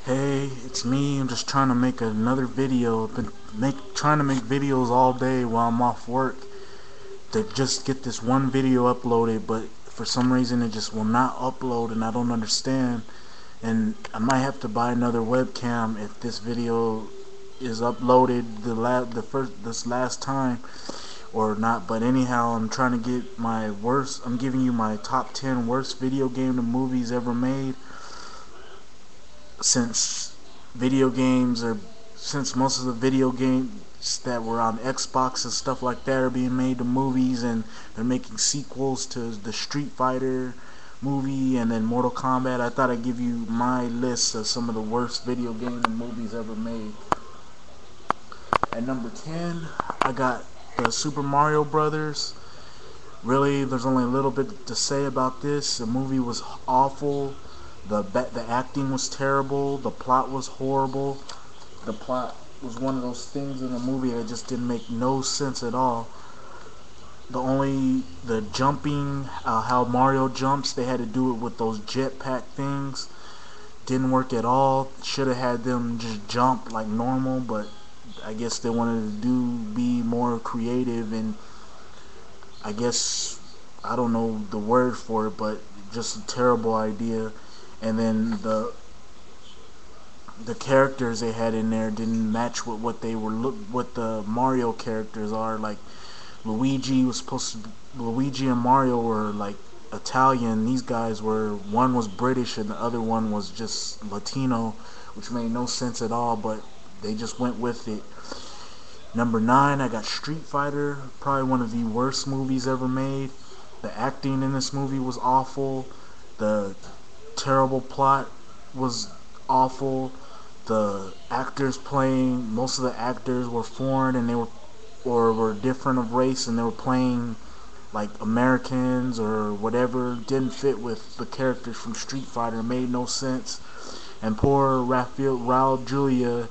Hey, it's me. I'm just trying to make another video. I've been trying to make videos all day while I'm off work to just get this one video uploaded, but for some reason it just will not upload, and I don't understand. And I might have to buy another webcam if this video is uploaded this last time or not. But anyhow, I'm trying to get my worst. I'm giving you my top 10 worst video game and movies ever made. Since video games are since most of the video games that were on Xbox and stuff like that are being made to movies, and they're making sequels to the Street Fighter movie and then Mortal Kombat, I thought I'd give you my list of some of the worst video game and movies ever made. At number 10, I got the Super Mario Brothers. Really, there's only a little bit to say about this. The movie was awful. The acting was terrible. The plot was horrible. The plot was one of those things in the movie that just didn't make no sense at all. The jumping, how Mario jumps, they had to do it with those jetpack things. Didn't work at all. Should have had them just jump like normal, but I guess they wanted to be more creative, and I guess I don't know the word for it, but just a terrible idea. And then the characters they had in there didn't match with what the Mario characters are. Like Luigi and Mario were like Italian. These guys were, one was British and the other one was just Latino, which made no sense at all, but they just went with it. Number 9, I got Street Fighter, probably one of the worst movies ever made. The acting in this movie was awful. The terrible plot was awful. The actors playing, most of the actors were foreign, and they were different of race, and they were playing like Americans or whatever. Didn't fit with the characters from Street Fighter. Made no sense. And poor Raul Julia,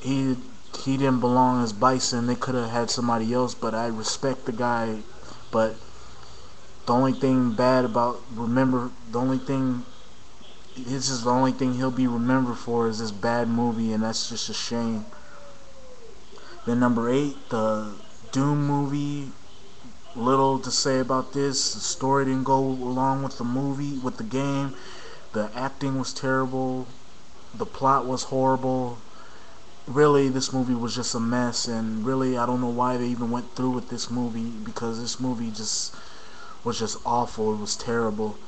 he didn't belong as Bison. They could have had somebody else, but I respect the guy. But the only thing bad about this is the only thing he'll be remembered for is this bad movie, and that's just a shame. Then number 8, the Doom movie. Little to say about this. The story didn't go along with the game. The acting was terrible. The plot was horrible. Really, this movie was just a mess, and really, I don't know why they even went through with this movie, because this movie was just awful. It was terrible.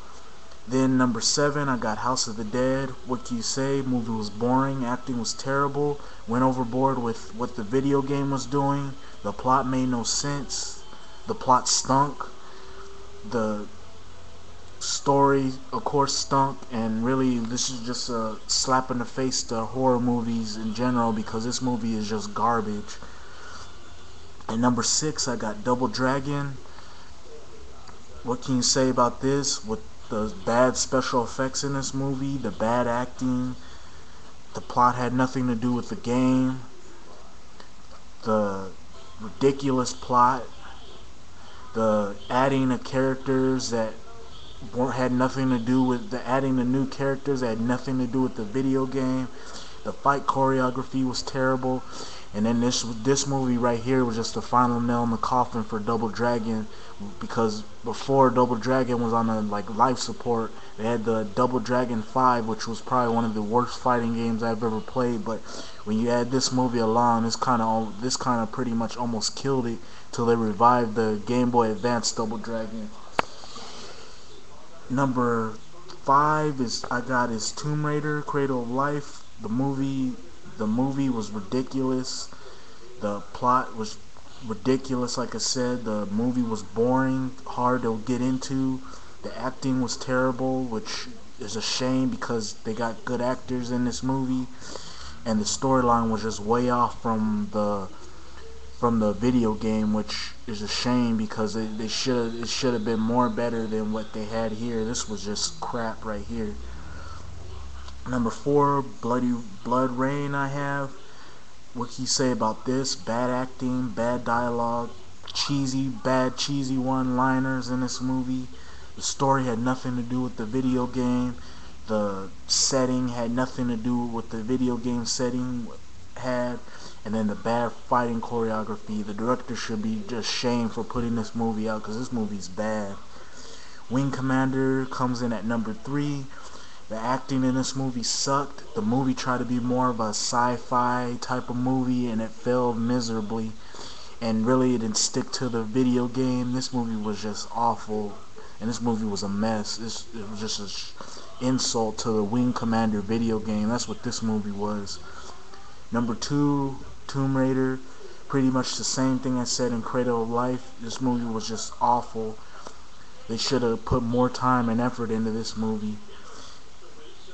Then number 7, I got House of the Dead. What can you say? Movie was boring. Acting was terrible. Went overboard with what the video game was doing. The plot made no sense. The plot stunk. The story, of course, stunk. And really, this is just a slap in the face to horror movies in general, because this movie is just garbage. At number 6, I got Double Dragon. What can you say about this? With the bad special effects in this movie, the bad acting, the plot had nothing to do with the game, the ridiculous plot, the adding of characters that had nothing to do with adding the new characters that had nothing to do with the video game. The fight choreography was terrible. And then this movie right here was just the final nail in the coffin for Double Dragon, because before Double Dragon was on a life support, they had the Double Dragon 5, which was probably one of the worst fighting games I've ever played. But when you add this movie along, this kind of pretty much almost killed it till they revived the Game Boy Advance Double Dragon. Number 5 is Tomb Raider: Cradle of Life. The movie was ridiculous. The plot was ridiculous, like I said. The movie was boring, hard to get into. The acting was terrible, which is a shame because they got good actors in this movie. And the storyline was just way off from the video game, which is a shame because it should have been more better than what they had here. This was just crap right here. Number 4, Blood Rain. What can you say about this? Bad acting, bad dialogue, cheesy one-liners in this movie. The story had nothing to do with the video game. the setting had nothing to do with the video game setting had, and then the bad fighting choreography. The director should be just shamed for putting this movie out, because this movie's bad. Wing Commander comes in at number 3. The acting in this movie sucked. The movie tried to be more of a sci-fi type of movie, and it failed miserably. And really, it didn't stick to the video game. This movie was just awful, and this movie was a mess. It was just an insult to the Wing Commander video game. That's what this movie was. Number 2, Tomb Raider. Pretty much the same thing I said in Cradle of Life. This movie was just awful. They should have put more time and effort into this movie.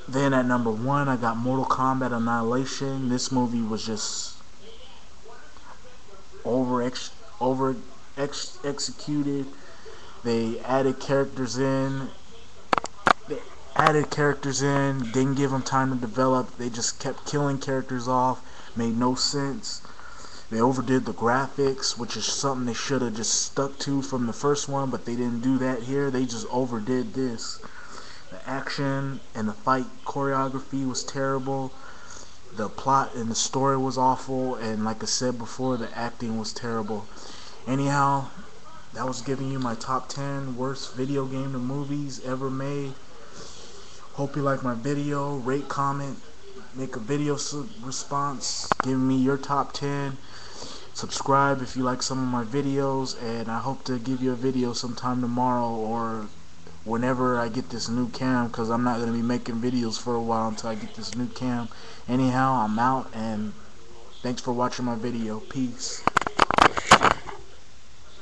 Then at number 1, I got Mortal Kombat Annihilation. This movie was just executed. They added characters in. Didn't give them time to develop. They just kept killing characters off. Made no sense. They overdid the graphics, which is something they should have just stuck to from the first one, but they didn't do that here. They just overdid this. The action and the fight choreography was terrible. The plot and the story was awful, and like I said before, the acting was terrible. Anyhow, that was giving you my top 10 worst video game to movies ever made. Hope you like my video. Rate, comment, make a video response, give me your top 10. Subscribe if you like some of my videos, and I hope to give you a video sometime tomorrow or whenever I get this new cam, because I'm not going to be making videos for a while until I get this new cam. Anyhow, I'm out, and thanks for watching my video. Peace.